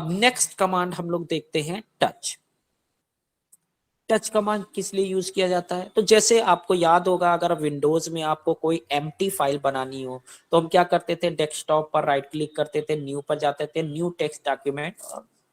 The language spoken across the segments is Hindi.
अब नेक्स्ट कमांड हम लोग देखते हैं टच। टच कमांड किस लिए यूज किया जाता है? तो जैसे आपको याद होगा, अगर विंडोज में आपको कोई एम्प्टी फाइल बनानी हो तो हम क्या करते थे, डेस्कटॉप पर राइट क्लिक करते थे, न्यू पर जाते थे, न्यू टेक्स्ट डॉक्यूमेंट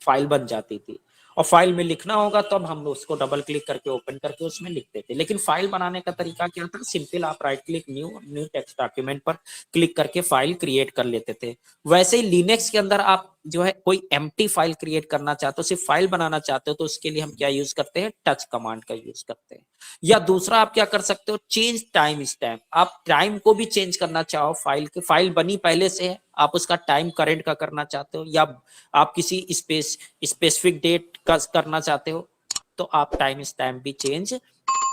फाइल बन जाती थी। और फाइल में लिखना होगा तो अब हम उसको डबल क्लिक करके ओपन करके उसमें लिखते थे। लेकिन फाइल बनाने का तरीका क्या था, सिंपल आप right click new new text document पर क्लिक करके फाइल क्रिएट कर लेते थे। वैसे ही लिनक्स के अंदर आप जो है कोई एम्प्टी फाइल क्रिएट करना चाहते हो, सिर्फ फाइल बनाना चाहते हो, तो उसके लिए हम क्या यूज करते हैं, टच कमांड का यूज करते हैं। या दूसरा आप क्या कर सकते हो, चेंज टाइम स्टैम्प। आप टाइम को भी चेंज करना चाहो, फाइल बनी पहले से है, आप उसका टाइम करंट का करना चाहते हो, या आप किसी स्पेसिफिक डेट का करना चाहते हो, तो आप टाइम स्टैम्प भी चेंज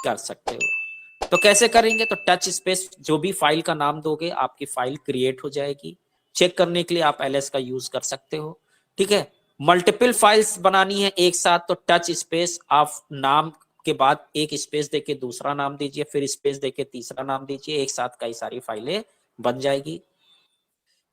कर सकते हो। तो कैसे करेंगे, तो टच स्पेस जो भी फाइल का नाम दोगे आपकी फाइल क्रिएट हो जाएगी। चेक करने के लिए आप एलएस का यूज कर सकते हो। ठीक है, मल्टीपल फाइल्स बनानी है एक साथ, तो टच स्पेस आप नाम के बाद एक स्पेस देके दूसरा नाम दीजिए, फिर स्पेस देके तीसरा नाम दीजिए, एक साथ कई सारी फाइलें बन जाएगी।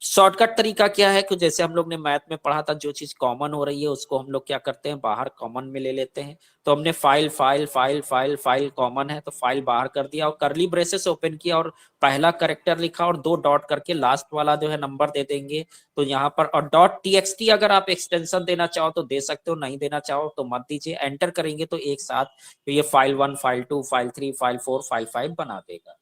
शॉर्टकट तरीका क्या है कि जैसे हम लोग ने मैथ में पढ़ा था, जो चीज कॉमन हो रही है उसको हम लोग क्या करते हैं, बाहर कॉमन में ले लेते हैं। तो हमने file file file file file common है तो फाइल बाहर कर दिया और करली ब्रेसेस ओपन किया और पहला करेक्टर लिखा और 2 डॉट करके लास्ट वाला जो है नंबर दे देंगे। तो यहाँ पर और डॉट टीएक्सटी अगर आप एक्सटेंशन देना चाहो तो दे सकते हो, नहीं देना चाहो तो मत दीजिए। एंटर करेंगे तो एक साथ तो ये file 1 file 2 file 3 file 4 file 5 बना देगा।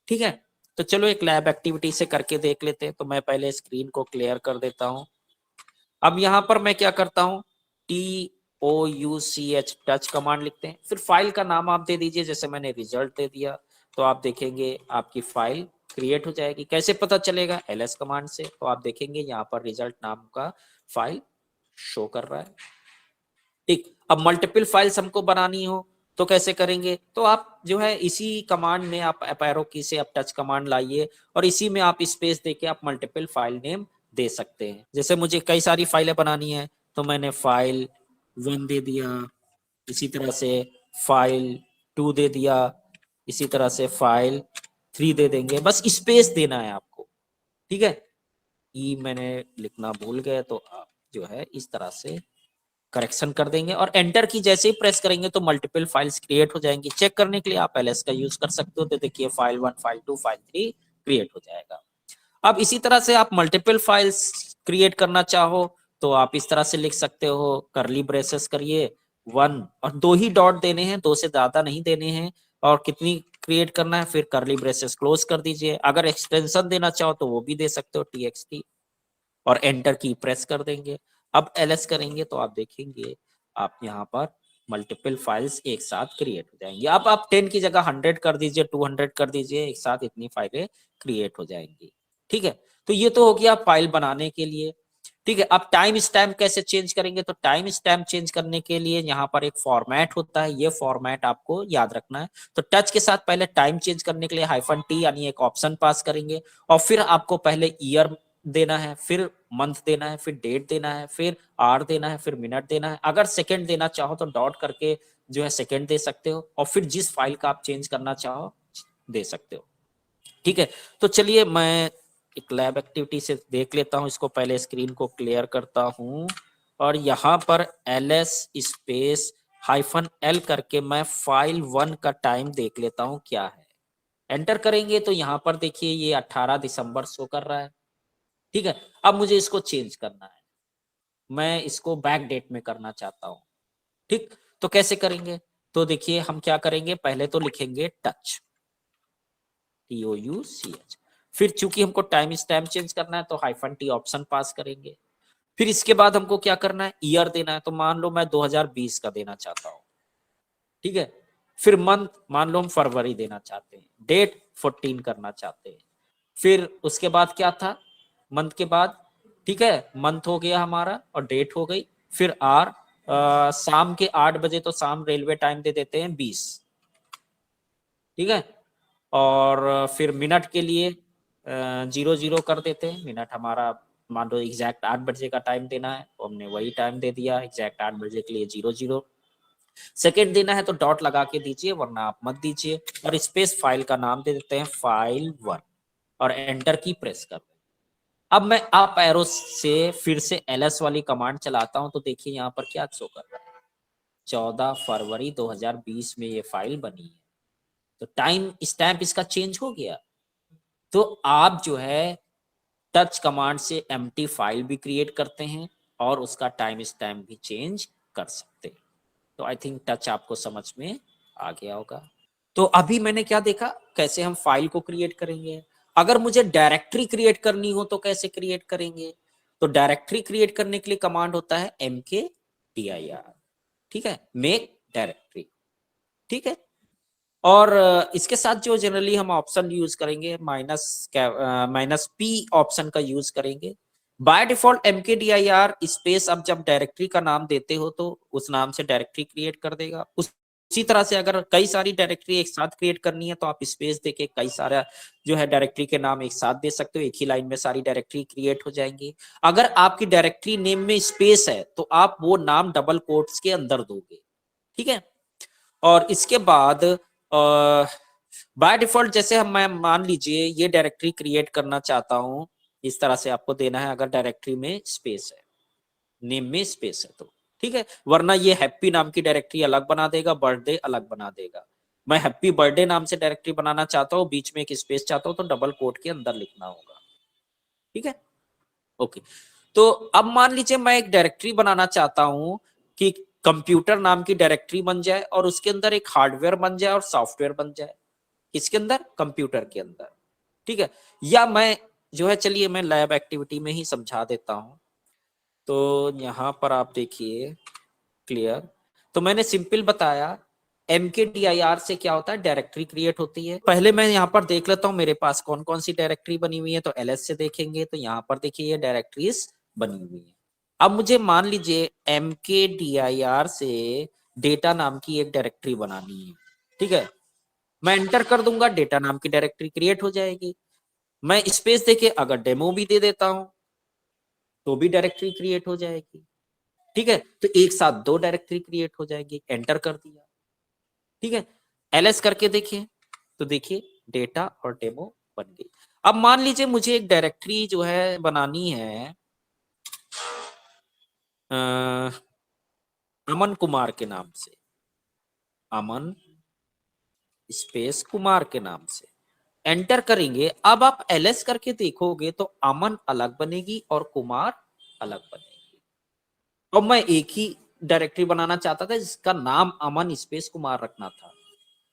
ठीक है, तो चलो एक लैब एक्टिविटी से करके देख लेते हैं। तो मैं पहले स्क्रीन को क्लियर कर देता हूं। अब यहां पर मैं क्या करता हूं, TOUCH टच कमांड लिखते हैं, फिर फाइल का नाम आप दे दीजिए, जैसे मैंने रिजल्ट दे दिया। तो आप देखेंगे आपकी फाइल क्रिएट हो जाएगी। कैसे पता चलेगा, LS कमांड से। तो आप देखेंगे यहाँ पर रिजल्ट नाम का फाइल शो कर रहा है। ठीक, अब मल्टीपल फाइल्स हमको बनानी हो तो कैसे करेंगे, तो आप जो है इसी कमांड में आप एरो की से आप टच कमांड लाइए और इसी में आप स्पेस देके आप मल्टीपल फाइल नेम दे सकते हैं। जैसे मुझे कई सारी फाइलें बनानी है तो मैंने फाइल 1 दे दिया, इसी तरह से फाइल 2 दे दिया, इसी तरह से फाइल 3 दे देंगे, बस स्पेस देना है आपको। ठीक है, मैंने लिखना भूल गया तो आप जो है इस तरह से करेक्शन कर देंगे और एंटर की जैसे ही प्रेस करेंगे तो मल्टीपल फाइल्स क्रिएट हो जाएंगी। चेक करने के लिए आप एलएस का यूज कर सकते हो। तो देखिए फाइल 1 फाइल 2 फाइल 3 क्रिएट हो जाएगा। अब इसी तरह से आप मल्टीपल फाइल्स क्रिएट करना चाहो तो आप इस तरह से लिख सकते हो, करली ब्रेसेस करिए 1 और 2 ही डॉट देने हैं, 2 से ज्यादा नहीं देने हैं। और कितनी क्रिएट करना है, फिर करली ब्रेसेस क्लोज कर दीजिए। अगर एक्सटेंशन देना चाहो तो वो भी दे सकते हो, TXT, और एंटर की प्रेस कर देंगे। अब एलएस करेंगे तो आप देखेंगे आप यहाँ पर मल्टीपल फाइल्स एक साथ क्रिएट हो जाएंगी। अब आप 10 की जगह 100 कर दीजिए, 200 कर दीजिए, एक साथ इतनी फाइलें क्रिएट हो जाएंगी। ठीक है, तो ये तो हो गया फाइल बनाने के लिए। ठीक है, अब टाइम स्टैम्प कैसे चेंज करेंगे, तो टाइम स्टैम्प चेंज करने के लिए यहाँ पर एक फॉर्मेट होता है, ये फॉर्मेट आपको याद रखना है। तो टच के साथ पहले टाइम चेंज करने के लिए -T यानी एक ऑप्शन पास करेंगे और फिर आपको पहले ईयर देना है, फिर मंथ देना है, फिर डेट देना है, फिर आवर देना है, फिर मिनट देना है। अगर सेकंड देना चाहो तो डॉट करके जो है सेकंड दे सकते हो और फिर जिस फाइल का आप चेंज करना चाहो दे सकते हो। ठीक है, तो चलिए मैं एक लैब एक्टिविटी से देख लेता हूं। इसको पहले स्क्रीन को क्लियर करता हूं और यहाँ पर ls स्पेस -L करके मैं फाइल 1 का टाइम देख लेता हूं क्या है। एंटर करेंगे तो यहाँ पर देखिए ये 18 दिसंबर शो कर रहा है। ठीक है, अब मुझे इसको चेंज करना है, मैं इसको बैक डेट में करना चाहता हूं। ठीक, तो कैसे करेंगे, तो देखिए हम क्या करेंगे, पहले तो लिखेंगे टच, TOUCH, फिर चूंकि हमको टाइम स्टैम्प चेंज करना है तो -T ऑप्शन पास करेंगे। फिर इसके बाद हमको क्या करना है, ईयर देना है। तो मान लो मैं 2020 का देना चाहता हूँ। ठीक है, फिर मंथ मान लो हम फरवरी देना चाहते हैं, डेट 14 करना चाहते हैं। फिर उसके बाद क्या था, मंथ के बाद, ठीक है, मंथ हो गया हमारा और डेट हो गई। फिर शाम के 8 बजे, तो शाम रेलवे टाइम दे देते हैं 20। ठीक है, और फिर मिनट के लिए 00 कर देते हैं। मिनट हमारा मान लो एग्जैक्ट 8 बजे का टाइम देना है तो हमने वही टाइम दे दिया, एग्जैक्ट 8 बजे के लिए 00। सेकेंड देना है तो डॉट लगा के दीजिए, वरना आप मत दीजिए। और स्पेस फाइल का नाम दे देते हैं फाइल 1 और एंटर की प्रेस कर दें। अब मैं अप एरो से फिर से ls वाली कमांड चलाता हूं तो देखिए यहाँ पर क्या शो कर रहा है, 14 फरवरी 2020 में ये फाइल बनी है। तो टाइम स्टैम्प इसका चेंज हो गया। तो आप जो है टच कमांड से एम्प्टी फाइल भी क्रिएट करते हैं और उसका टाइम स्टैम्प भी चेंज कर सकते हैं। तो आई थिंक टच आपको समझ में आ गया होगा। तो अभी मैंने क्या देखा, कैसे हम फाइल को क्रिएट करेंगे। अगर मुझे डायरेक्टरी क्रिएट करनी हो तो कैसे क्रिएट करेंगे। तो डायरेक्टरी क्रिएट करने के लिए कमांड होता है mkdir, ठीक है, मेक डायरेक्टरी, ठीक है। और इसके साथ जो जनरली हम ऑप्शन यूज करेंगे माइनस पी ऑप्शन का यूज करेंगे। बाय डिफॉल्ट mkdir स्पेस, अब जब डायरेक्टरी का नाम देते हो तो उस नाम से डायरेक्टरी क्रिएट कर देगा। उसी तरह से अगर कई सारी डायरेक्टरी एक साथ क्रिएट करनी है तो आप स्पेस देके कई सारा जो है डायरेक्टरी के नाम एक साथ दे सकते हो, एक ही लाइन में सारी डायरेक्टरी क्रिएट हो जाएंगी। अगर आपकी डायरेक्टरी नेम में स्पेस है तो आप वो नाम डबल कोट्स के अंदर दोगे, ठीक है। और इसके बाद बाय डिफॉल्ट जैसे हम, मैं मान लीजिए ये डायरेक्टरी क्रिएट करना चाहता हूं, इस तरह से आपको देना है अगर डायरेक्टरी में स्पेस है, नेम में स्पेस है तो, ठीक है। वरना ये हैप्पी नाम की डायरेक्टरी अलग बना देगा, बर्थडे अलग बना देगा। मैं हैप्पी बर्थडे नाम से डायरेक्टरी बनाना चाहता हूँ, बीच में एक स्पेस चाहता हूँ तो डबल कोट के अंदर लिखना होगा, ठीक है, ओके। तो अब मान लीजिए मैं एक डायरेक्टरी बनाना चाहता हूं कि कंप्यूटर नाम की डायरेक्टरी बन जाए और उसके अंदर एक हार्डवेयर बन जाए और सॉफ्टवेयर बन जाए, इसके अंदर कंप्यूटर के अंदर, ठीक है। या मैं जो है, चलिए मैं लैब एक्टिविटी में ही समझा देता हूं। तो यहां पर आप देखिए क्लियर, तो मैंने सिंपल बताया mkdir से क्या होता है, डायरेक्टरी क्रिएट होती है। पहले मैं यहाँ पर देख लेता हूँ मेरे पास कौन कौन सी डायरेक्टरी बनी हुई है। तो ls से देखेंगे तो यहाँ पर देखिए ये डायरेक्टरीज बनी हुई है। अब मुझे मान लीजिए mkdir से डेटा नाम की एक डायरेक्टरी बनानी है, ठीक है। मैं एंटर कर दूंगा, डेटा नाम की डायरेक्टरी क्रिएट हो जाएगी। मैं स्पेस देके अगर डेमो भी दे देता हूं तो भी डायरेक्टरी क्रिएट हो जाएगी, ठीक है। तो एक साथ दो डायरेक्टरी क्रिएट हो जाएगी, एंटर कर दिया, ठीक है। ls करके देखिए तो देखिए डेटा और डेमो बन गई। अब मान लीजिए मुझे एक डायरेक्टरी जो है बनानी है अमन कुमार के नाम से, अमन स्पेस कुमार के नाम से एंटर करेंगे। अब आप ls करके देखोगे तो अमन अलग बनेगी और कुमार अलग बनेगी। और मैं एक ही डायरेक्टरी बनाना चाहता था जिसका नाम अमन स्पेस कुमार रखना था।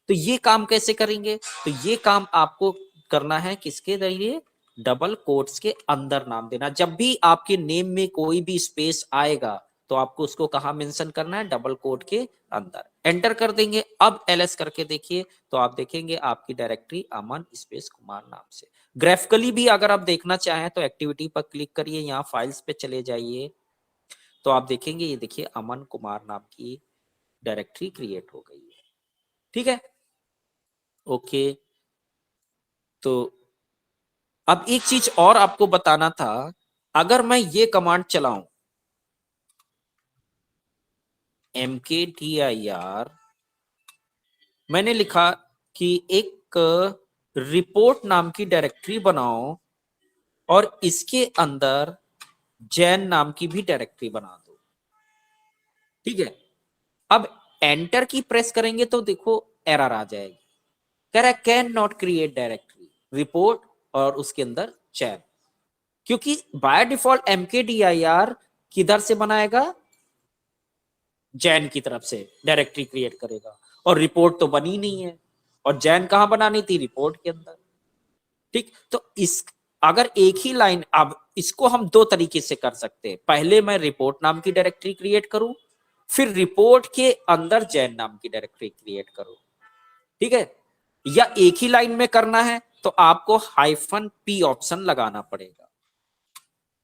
तो ये काम कैसे करेंगे, तो ये काम आपको करना है किसके जरिए, डबल कोट्स के अंदर नाम देना। जब भी आपके नेम में कोई भी स्पेस आएगा तो आपको उसको कहां मेंशन करना है, डबल कोट के अंदर। एंटर कर देंगे। अब ls करके देखिए तो आप देखेंगे आपकी डायरेक्टरी अमन स्पेस कुमार नाम से। ग्राफिकली भी अगर आप देखना चाहें तो एक्टिविटी पर क्लिक करिए, यहाँ फाइल्स पे चले जाइए तो आप देखेंगे ये देखिए अमन कुमार नाम की डायरेक्टरी क्रिएट हो गई है, ठीक है, ओके। तो अब एक चीज और आपको बताना था, अगर मैं ये कमांड चलाऊं mkdir, मैंने लिखा कि एक रिपोर्ट नाम की डायरेक्टरी बनाओ और इसके अंदर जैन नाम की भी डायरेक्टरी बना दो, ठीक है। अब एंटर की प्रेस करेंगे तो देखो एरर आ जाएगी, कह रहा है can not create directory report और उसके अंदर जैन, क्योंकि बाय डिफॉल्ट mkdir किधर से बनाएगा, जैन की तरफ से डायरेक्टरी क्रिएट करेगा। और रिपोर्ट तो बनी नहीं है और जैन कहां बनानी थी, रिपोर्ट के अंदर, ठीक। तो इस अगर एक ही लाइन, अब इसको हम दो तरीके से कर सकते हैं। पहले मैं रिपोर्ट नाम की डायरेक्टरी क्रिएट करूं, फिर रिपोर्ट के अंदर जैन नाम की डायरेक्टरी क्रिएट करूं, ठीक है। या एक ही लाइन में करना है तो आपको -p ऑप्शन लगाना पड़ेगा,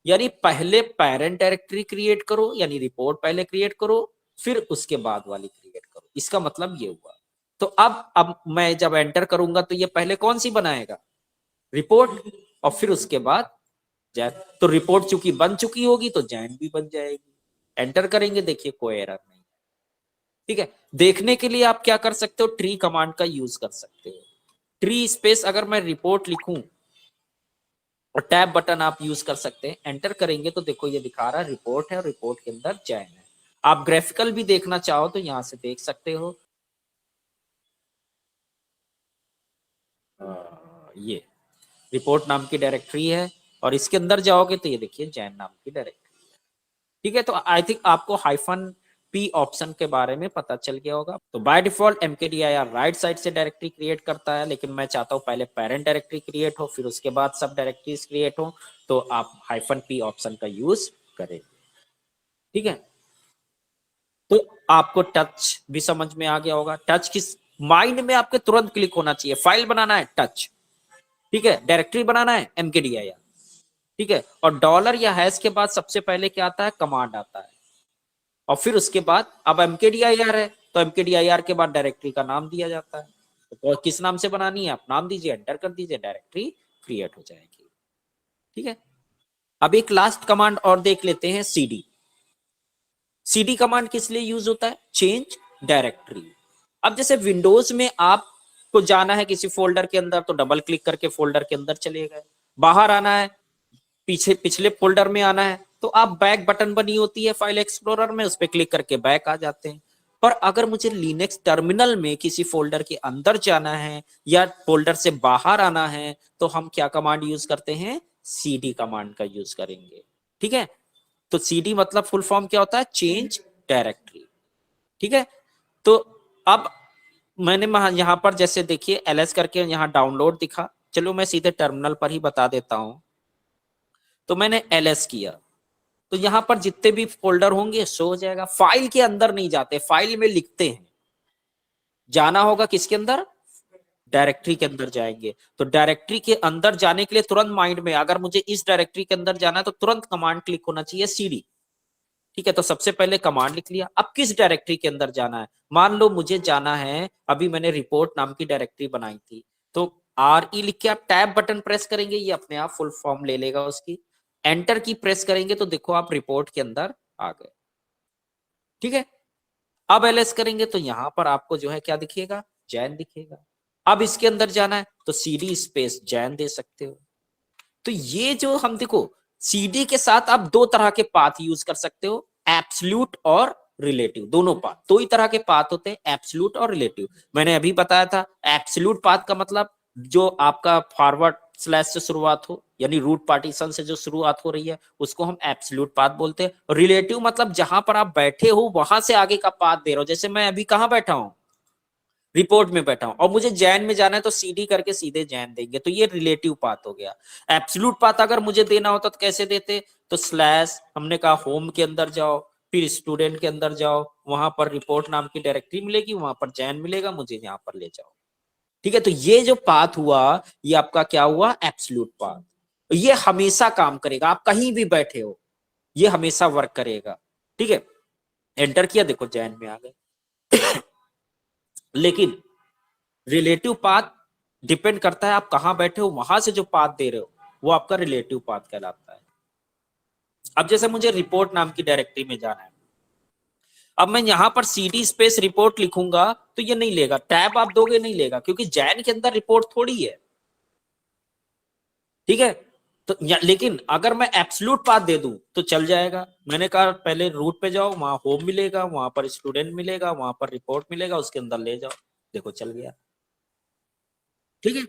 यानी पहले पेरेंट डायरेक्टरी क्रिएट करो, यानी रिपोर्ट पहले क्रिएट करो फिर उसके बाद वाली क्रिएट करो, इसका मतलब ये हुआ। तो अब मैं जब एंटर करूंगा तो ये पहले कौन सी बनाएगा, रिपोर्ट, और फिर उसके बाद जैन। तो रिपोर्ट चूंकि बन चुकी होगी तो जैन भी बन जाएगी। एंटर करेंगे, देखिए कोई एरर नहीं, ठीक है। देखने के लिए आप क्या कर सकते हो, ट्री कमांड का यूज कर सकते हो। ट्री स्पेस अगर मैं रिपोर्ट लिखूं और टैब बटन आप यूज कर सकते हैं। एंटर करेंगे तो देखो ये दिखा रहा है रिपोर्ट है और रिपोर्ट के अंदर जैन है। आप ग्राफिकल भी देखना चाहो तो यहाँ से देख सकते हो। ये रिपोर्ट नाम की डायरेक्टरी है और इसके अंदर जाओगे तो ये देखिए जैन नाम की डायरेक्टरी है। ठीक है, तो आई थिंक आपको हाइफन पी ऑप्शन के बारे में पता चल गया होगा। तो by default mkdir right side से डायरेक्टरी क्रिएट करता है, लेकिन मैं चाहता हूं पहले पेरेंट डायरेक्टरी क्रिएट हो फिर उसके बाद सब डायरेक्टरीज क्रिएट हो, तो आप हाइफन पी ऑप्शन का यूज करें। ठीक है, तो आपको टच भी समझ में आ गया होगा। टच किस माइंड में आपके तुरंत क्लिक होना चाहिए। फाइल बनाना है टच, ठीक है, डायरेक्टरी बनाना है mkdir, ठीक है, और डॉलर या हैश के बाद सबसे पहले क्या आता है, कमांड आता है, और फिर उसके बाद अब mkdir है तो mkdir के बाद डायरेक्टरी का नाम दिया जाता है। तो किस नाम से बनानी है आप नाम दीजिए, एंटर कर दीजिए, डायरेक्टरी क्रिएट हो जाएगी। ठीक है, अब एक लास्ट कमांड और देख लेते हैं, cd। cd कमांड किस लिए यूज होता है, चेंज डायरेक्टरी। अब जैसे विंडोज में आपको जाना है किसी फोल्डर के अंदर तो डबल क्लिक करके फोल्डर के अंदर चले गए, बाहर आना है पीछे पिछले फोल्डर में आना है तो आप बैक बटन बनी होती है फाइल एक्सप्लोरर में, उस पर क्लिक करके बैक आ जाते हैं। पर अगर मुझे लिनक्स टर्मिनल में किसी फोल्डर के अंदर जाना है या फोल्डर से बाहर आना है तो हम क्या कमांड यूज करते हैं, cd कमांड का यूज करेंगे। ठीक है, तो cd मतलब फुल फॉर्म क्या होता है, चेंज डायरेक्टरी। ठीक है, तो अब मैंने यहां पर जैसे देखिए ls करके यहाँ डाउनलोड दिखा, चलो मैं सीधे टर्मिनल पर ही बता देता हूं। तो मैंने ls किया तो यहां पर जितने भी फोल्डर होंगे शो हो जाएगा। फाइल के अंदर नहीं जाते, फाइल में लिखते हैं, जाना होगा किसके अंदर, डायरेक्टरी के अंदर जाएंगे। तो डायरेक्टरी के अंदर जाने के लिए तुरंत माइंड में अगर मुझे इस डायरेक्टरी के अंदर जाना है तो तुरंत कमांड क्लिक होना चाहिए cd। ठीक है, तो सबसे पहले कमांड लिख लिया। अब किस डायरेक्टरी के अंदर जाना है, मान लो मुझे जाना है, अभी मैंने रिपोर्ट नाम की डायरेक्टरी बनाई थी, तो RE लिख के आप टैब बटन प्रेस करेंगे, ये अपने आप फुल फॉर्म ले लेगा उसकी। एंटर की प्रेस करेंगे तो देखो आप रिपोर्ट के अंदर आ गए। ठीक है, अब ls करेंगे तो यहां पर आपको जो है क्या दिखेगा, जैन दिखेगा। अब इसके अंदर जाना है तो cd स्पेस जैन दे सकते हो। तो ये जो हम देखो cd के साथ आप दो तरह के पाथ यूज कर सकते हो, एब्सोल्यूट और रिलेटिव, दोनों पाथ, दो ही तरह के पाथ होते हैं, एब्सोल्यूट और रिलेटिव। मैंने अभी बताया था एब्सोल्यूट पाथ का मतलब जो आपका फॉरवर्ड स्लैश से शुरुआत हो, यानी रूट पार्टीशन से जो शुरुआत हो रही है उसको हम एब्सोल्यूट पाथ बोलते हैं। रिलेटिव मतलब जहां पर आप बैठे हो वहां से आगे का पाथ दे रहे हो, जैसे मैं अभी कहां बैठा हूं, रिपोर्ट में बैठा हूं और मुझे जैन में जाना है तो cd करके सीधे जैन देंगे, तो ये रिलेटिव पाथ हो गया। एब्सोल्यूट पाथ अगर मुझे देना होता तो कैसे देते, तो स्लैश, हमने कहा होम के अंदर जाओ, फिर स्टूडेंट के अंदर जाओ, वहां पर रिपोर्ट नाम की डायरेक्टरी मिलेगी, वहां पर जैन मिलेगा, मुझे यहाँ पर ले जाओ। ठीक है, तो ये जो पाथ हुआ ये आपका क्या हुआ, एब्सोल्यूट पाथ। ये हमेशा काम करेगा, आप कहीं भी बैठे हो ये हमेशा वर्क करेगा। ठीक है, एंटर किया, देखो जैन में आ गए। लेकिन रिलेटिव पाथ डिपेंड करता है आप कहां बैठे हो, वहां से जो पाथ दे रहे हो वो आपका रिलेटिव पाथ कहलाता है। अब जैसे मुझे रिपोर्ट नाम की डायरेक्टरी में जाना है, अब मैं यहां पर cd स्पेस रिपोर्ट लिखूंगा तो ये नहीं लेगा, टैब आप दोगे नहीं लेगा, क्योंकि जैन के अंदर रिपोर्ट थोड़ी है। ठीक है, तो लेकिन अगर मैं एब्सोल्यूट पाथ दे दूं तो चल जाएगा। मैंने कहा पहले रूट पे जाओ, वहां होम मिलेगा, वहां पर स्टूडेंट मिलेगा, वहां पर रिपोर्ट मिलेगा, उसके अंदर ले जाओ, देखो चल गया। ठीक है,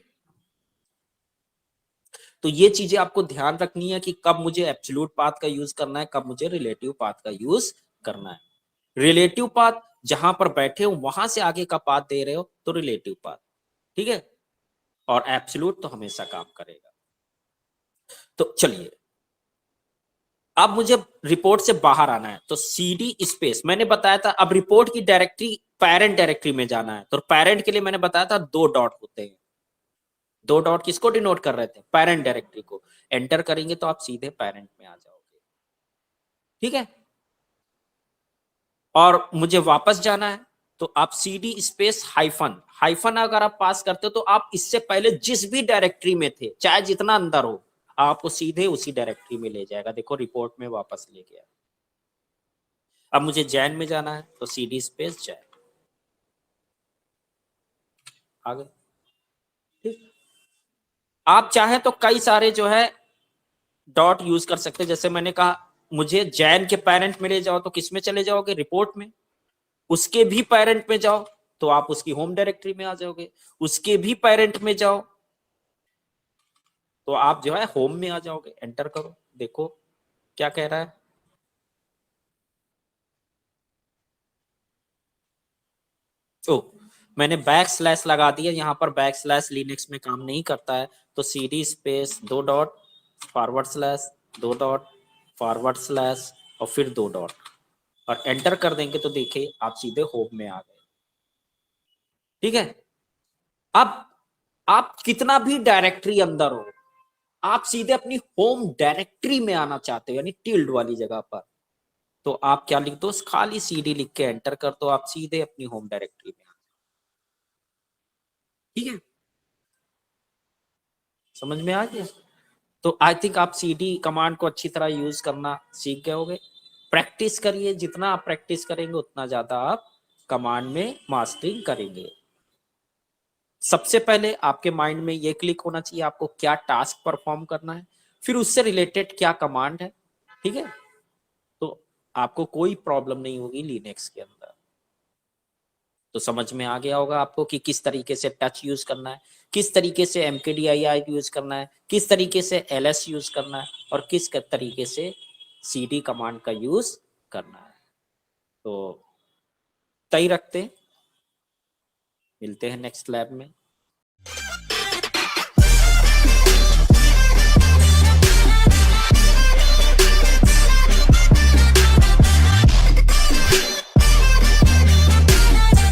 तो ये चीजें आपको ध्यान रखनी है कि कब मुझे एब्सोल्यूट पाथ का यूज करना है, कब मुझे रिलेटिव पाथ का यूज करना है। रिलेटिव पाथ जहां पर बैठे हो वहां से आगे का पाथ दे रहे हो तो रिलेटिव पाथ। ठीक है, और एब्सोल्यूट तो हमेशा काम करेगा। तो चलिए, अब मुझे रिपोर्ट से बाहर आना है तो cd स्पेस, मैंने बताया था अब रिपोर्ट की डायरेक्टरी पेरेंट डायरेक्टरी में जाना है तो पेरेंट के लिए मैंने बताया था दो डॉट होते हैं। दो डॉट किसको डिनोट कर रहे थे, पेरेंट डायरेक्टरी को। एंटर करेंगे तो आप सीधे पेरेंट में आ जाओगे। ठीक है, और मुझे वापस जाना है तो आप cd स्पेस हाइफन, हाइफन अगर आप पास करते हो तो आप इससे पहले जिस भी डायरेक्टरी में थे चाहे जितना अंदर हो आपको सीधे उसी डायरेक्टरी में ले जाएगा। देखो रिपोर्ट में वापस ले गया। अब मुझे जैन में जाना है तो cd स्पेस जैन, आ गए। ठीक, आप चाहें तो कई सारे जो है डॉट यूज कर सकते हैं। जैसे मैंने कहा मुझे जैन के पेरेंट में ले जाओ तो किस में चले जाओगे, रिपोर्ट में। उसके भी पेरेंट में जाओ तो आप उसकी होम डायरेक्टरी में आ जाओगे। उसके भी पेरेंट में जाओ तो आप जो है होम में आ जाओगे। एंटर करो, देखो क्या कह रहा है। ओ, मैंने बैक स्लैश लगा दिया यहाँ पर। बैक स्लैश लिनक्स में काम नहीं करता है, तो CD space 2 dot forward slash 2 dot forward slash और फिर 2 डॉट और एंटर कर देंगे तो देखिए आप सीधे होम में आ गए। ठीक है। अब आप कितना भी डायरेक्टरी अंदर हो, आप सीधे अपनी होम डायरेक्टरी में आना चाहते हो यानी टिल्ड वाली जगह पर, तो आप क्या लिख दो, खाली सीडी लिख के एंटर कर दो, आप सीधे अपनी होम डायरेक्टरी में। ठीक है, समझ में आ गया। तो आई थिंक आप सीडी कमांड को अच्छी तरह यूज करना सीख गए होगे। प्रैक्टिस करिए, जितना आप प्रैक्टिस करेंगे उतना ज्यादा आप कमांड में मास्टरिंग करेंगे। सबसे पहले आपके माइंड में ये क्लिक होना चाहिए आपको क्या टास्क परफॉर्म करना है, फिर उससे रिलेटेड क्या कमांड है। ठीक है, तो आपको कोई प्रॉब्लम नहीं होगी लिनक्स के अंदर। तो समझ में आ गया होगा आपको कि किस तरीके से टच यूज करना है, किस तरीके से mkdir यूज करना है, किस तरीके से ls यूज करना है और किस तरीके से cd कमांड का यूज करना है। तो तय रखते हैं, मिलते हैं नेक्स्ट लैब में।